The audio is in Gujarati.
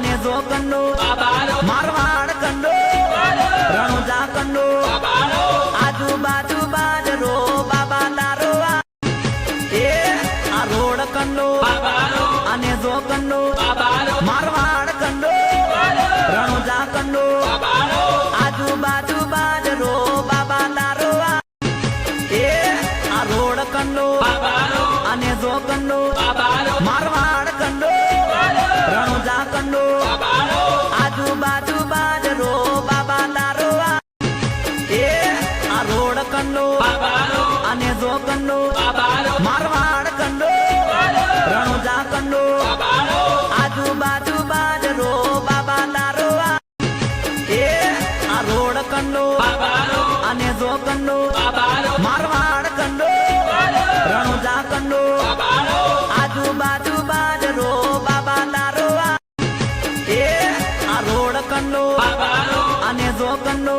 અને જો કંડો મારવાડ કંડો રણુજા કંડો આજુબાજુ બાજરો બાબા તારો એ આ રોડ કંડો અને જો કંડો મારવાડ કંડો રણુજા કંડો આજુબાજુ બાજરો બાબા તારો એ આ રોડ કંડો અને જો કંડો મારવાડ કંડો રણુજા કંડો આજુબાજુ બાજરો બાબા તારો એ આ રોડ કંડો અને જો કંડો મારવાડ કંડો રણુજા કંડો આજુબાજુ બાજરો બાબા તારો એ આ રોડ કંડો અને જો કંડો મારવાડ કંડો રણુજા કંડો આજુબાજુ બાજરો બાબા તારો એ આ રોડ કંડો અને જો કંડો